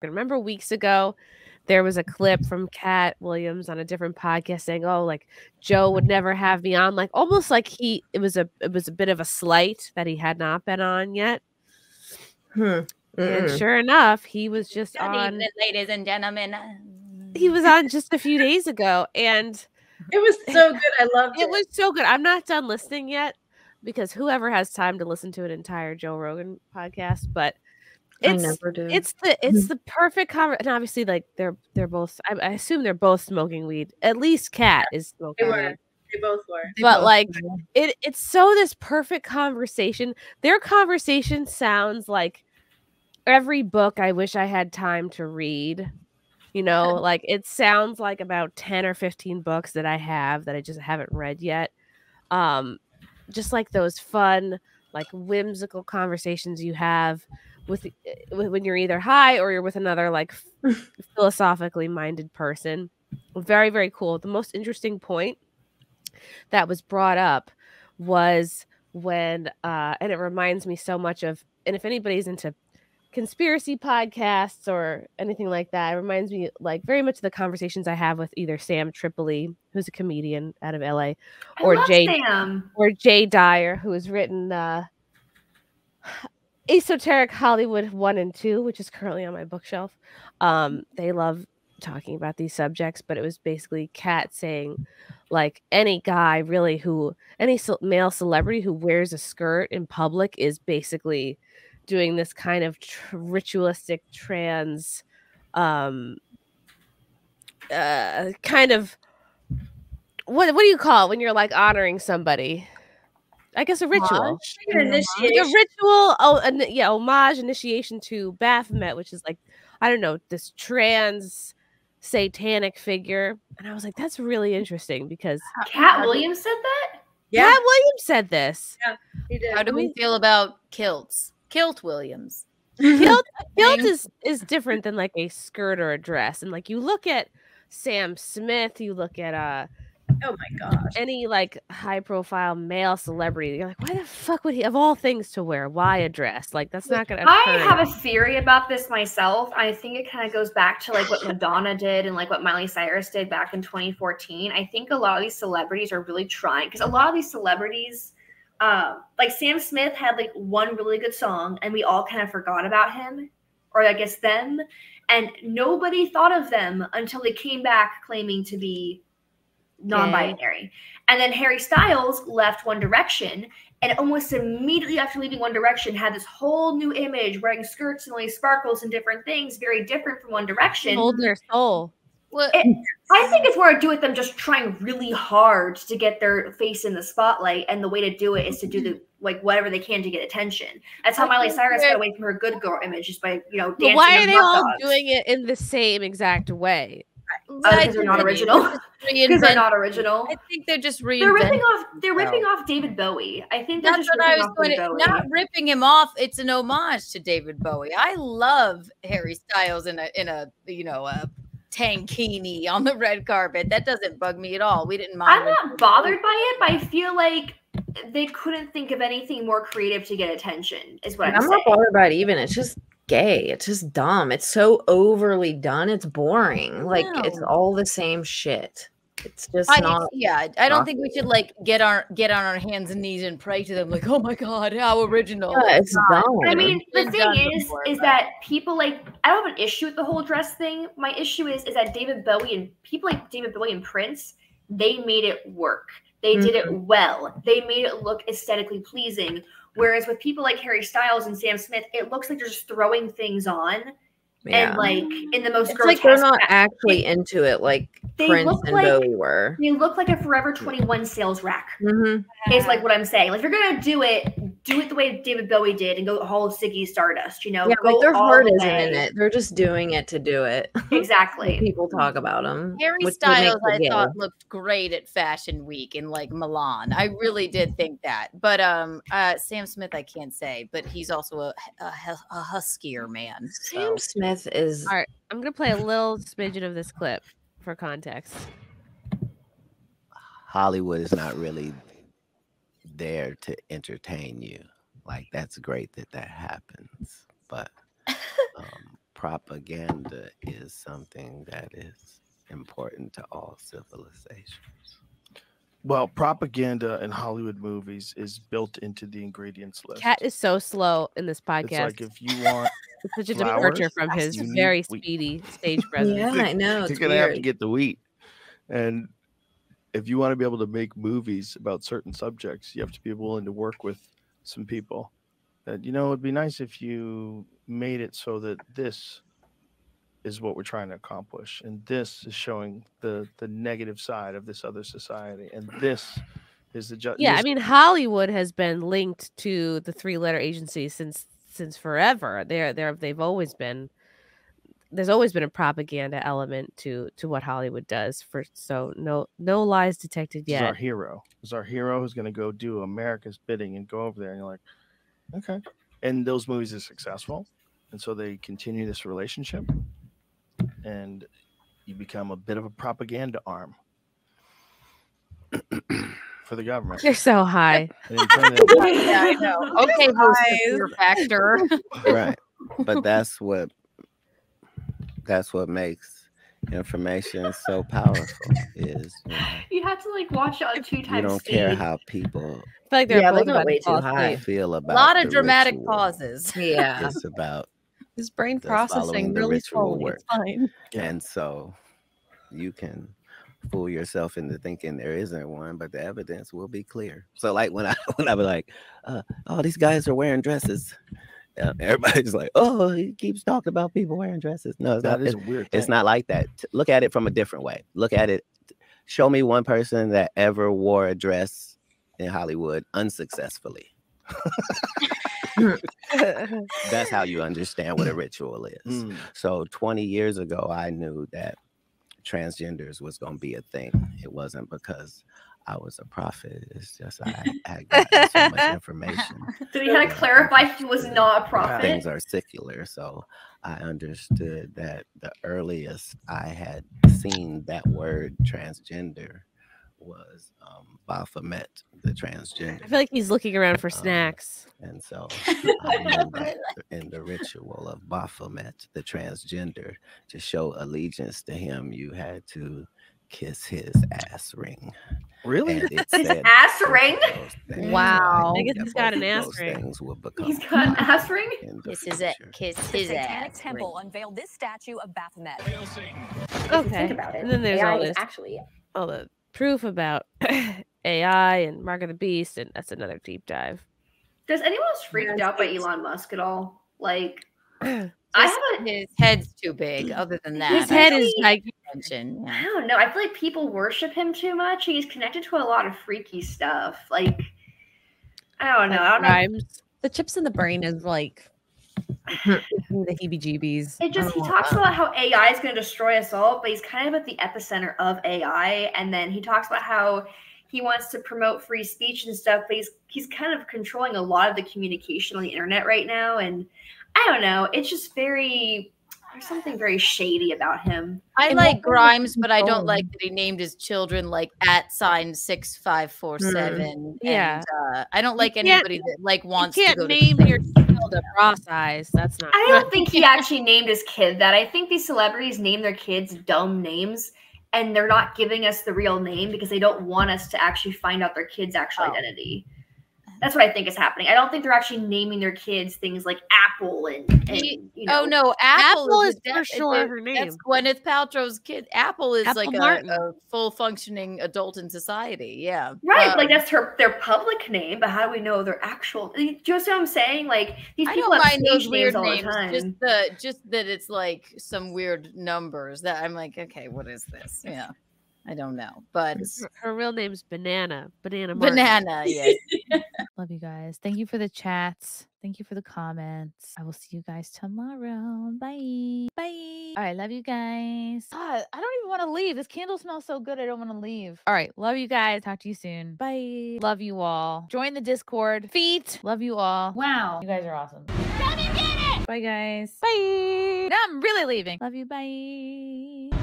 Remember weeks ago, there was a clip from Katt Williams on a different podcast saying, "Oh, like Joe would never have me on," like almost like it was a bit of a slight that he had not been on yet. And sure enough, he was just Good on. evening, ladies and gentlemen. He was on just a few days ago, and it was so good. I loved it. It was so good. I'm not done listening yet because whoever has time to listen to an entire Joe Rogan podcast, but I never do. It's the perfect and obviously, like they're both. I assume they're both smoking weed. At least Katt is smoking weed. They both were. But like it's so this perfect conversation. Their conversation sounds like every book I wish I had time to read. You know, like it sounds like about 10 or 15 books that I have that I just haven't read yet. Just like those fun, like whimsical conversations you have with when you're either high or you're with another like philosophically minded person. Very, very cool. The most interesting point that was brought up was when and it reminds me so much of, and if anybody's into conspiracy podcasts or anything like that, it reminds me like very much of the conversations I have with either Sam Tripoli, who's a comedian out of LA, or Jay Dyer, who has written Esoteric Hollywood 1 and 2, which is currently on my bookshelf. They love talking about these subjects, but it was basically Katt saying like any guy really any male celebrity who wears a skirt in public is basically doing this kind of ritualistic trans kind of what do you call it when you're like honoring somebody? I guess a ritual. Initiation. A ritual. Homage, initiation to Baphomet, which is like, I don't know, this trans satanic figure. And I was like, that's really interesting because Katt Williams said that? Yeah. Katt Williams said this. Yeah, he did. How do we feel about kilts? Kilt Williams. Kilt is different than like a skirt or a dress. And like you look at Sam Smith, you look at oh my gosh, any like high profile male celebrity, you're like, why the fuck would he, of all things to wear, why a dress? Like that's not gonna I have a theory about this myself. I think it kind of goes back to like what Madonna did and like what Miley Cyrus did back in 2014. I think a lot of these celebrities are really trying, because a lot of these celebrities like Sam Smith had like one really good song and we all kind of forgot about him, or I guess them, and nobody thought of them until they came back claiming to be non-binary. And then Harry Styles left One Direction, and almost immediately after leaving One Direction had this whole new image, wearing skirts and all these sparkles and different things, very different from One Direction. Hold their soul. Well, I think it's more to do with them just trying really hard to get their face in the spotlight, and the way to do it is to do the like whatever they can to get attention. That's how Miley Cyrus got away from her good girl image, just by dancing. Why are they all doing it in the same exact way? Because they're not original. Because they're not original. I think they're just reinventing. They're ripping off David Bowie. I think that's what I was going to. Not ripping him off. It's an homage to David Bowie. I love Harry Styles in a a tankini on the red carpet. That doesn't bug me at all. We didn't mind. I'm not bothered by it, but I feel like they couldn't think of anything more creative to get attention. Is what I'm saying. not bothered by it even. It's just gay. It's just dumb. It's so overly done. It's boring. Like it's all the same shit. It's just not. Yeah, I don't think we should like get on our hands and knees and pray to them like, oh my god, how original. Yeah, it's dumb. I mean, the thing is that people like, I don't have an issue with the whole dress thing. My issue is that David Bowie and people like David Bowie and Prince, they made it work. They did it well. They made it look aesthetically pleasing. Whereas with people like Harry Styles and Sam Smith, it looks like they're just throwing things on. Yeah. And like in the most grotesque, like they're not actually into it like Prince and Bowie were. They look like a Forever 21 sales rack. Is like what I'm saying. Like if you're gonna do it the way David Bowie did and go all of Ziggy Stardust. Yeah, like their heart isn't in it. They're just doing it to do it. Exactly. People talk about them. Harry Styles, I thought looked great at Fashion Week in like Milan. I really did think that. But Sam Smith, I can't say, but he's also a huskier man. So. Sam Smith is. All right, I'm gonna play a little smidgen of this clip for context. Hollywood is not really there to entertain you. Like that's great that happens, but propaganda is something that is important to all civilizations. Well, propaganda in Hollywood movies is built into the ingredients list. Katt is so slow in this podcast. It's like if you want it's such a flowers, departure from his you need very wheat. speedy stage presence. Yeah, I know. You're It's gonna have to weird. get the wheat. And if you want to be able to make movies about certain subjects, you have to be willing to work with some people that, it'd be nice if you made it so that this is what we're trying to accomplish, and this is showing the negative side of this other society, and this is the Yeah, I mean, Hollywood has been linked to the three-letter agency since forever. They've always been. There's always been a propaganda element to what Hollywood does. So no lies detected yet. This is our hero who's going to go do America's bidding and go over there, and you're like, okay. And those movies are successful, and so they continue this relationship. And you become a bit of a propaganda arm for the government. You're so high. Yeah, I know. Okay, Fear Factor. Right. But that's what makes information so powerful is You have to like watch it on 2 times you don't speed. care how people I feel like they're both they about got way to fall too high. asleep. feel A about lot of the dramatic ritual. pauses. Yeah. It's about His brain the following processing the really ritual slowly. work. It's fine. And so you can fool yourself into thinking there isn't one, but the evidence will be clear. So like when I was like, oh, these guys are wearing dresses. Everybody's like, oh, he keeps talking about people wearing dresses. No, That is a weird thing. it's not like that. Look at it from a different way. Look at it. Show me one person that ever wore a dress in Hollywood unsuccessfully. That's how you understand what a ritual is. Mm. So 20 years ago, I knew that transgenders was going to be a thing. It wasn't because I was a prophet. It's just I had gotten so much information. So he had to clarify he was not a prophet. Things are secular. So I understood that the earliest I had seen that word transgender was Baphomet, the transgender. I feel like he's looking around for snacks. And so I knew that in the ritual of Baphomet, the transgender, to show allegiance to him, you had to kiss his ass ring. Really? And it said ass ring? Wow. I I guess think he's that got an both of ass those ring. things will become He's got an ass ring? in the Kiss his future. Satanic ass. Temple unveiled this statue of Baphomet. Okay. Think about it. And then there's AI all is this actually all the proof about AI and Mark of the Beast, and that's another deep dive. Does anyone else freaked out by Elon Musk at all? Like, I Just haven't. his head's too big. Other than that, His head is like attention. I don't know. I feel like people worship him too much. He's connected to a lot of freaky stuff. Like, I don't know. I don't know. rhymes. The chips in the brain is like the heebie-jeebies. It just, he talks about how AI is going to destroy us all, but he's kind of at the epicenter of AI. And then he talks about how he wants to promote free speech and stuff, but he's kind of controlling a lot of the communication on the internet right now. And I don't know. It's just there's something very shady about him. I And like what Grimes, but I don't phone? like that he named his children like @6547. Yeah. And, I don't like can't- anybody that like wants you to can't go name to your child a Ross eyes. That's not. I don't think he actually named his kid that. I think these celebrities name their kids dumb names, and they're not giving us the real name because they don't want us to actually find out their kid's actual identity. That's what I think is happening. I don't think they're actually naming their kids things like Apple and Oh no, Apple is a for sure her That's name. Gwyneth Paltrow's kid. Apple is Apple like Martin. a full functioning adult in society. Yeah, Right, like that's their public name, but how do we know their actual? Do you know what I'm saying? Like these I people don't have mind those stage weird names all names. the time. Just that it's like some weird numbers that I'm like, okay, what is this? Yeah, I don't know, but Her real name's Banana. Banana. Martin. banana. Yes. Love you guys. Thank you for the chats. Thank you for the comments. I will see you guys tomorrow. Bye. Bye. All right. Love you guys. God, I don't even want to leave. This candle smells so good. I don't want to leave. All right. Love you guys. Talk to you soon. Bye. Love you all. Join the Discord. Feet. Love you all. Wow. You guys are awesome. Bye, guys. Bye. Now I'm really leaving. Love you. Bye.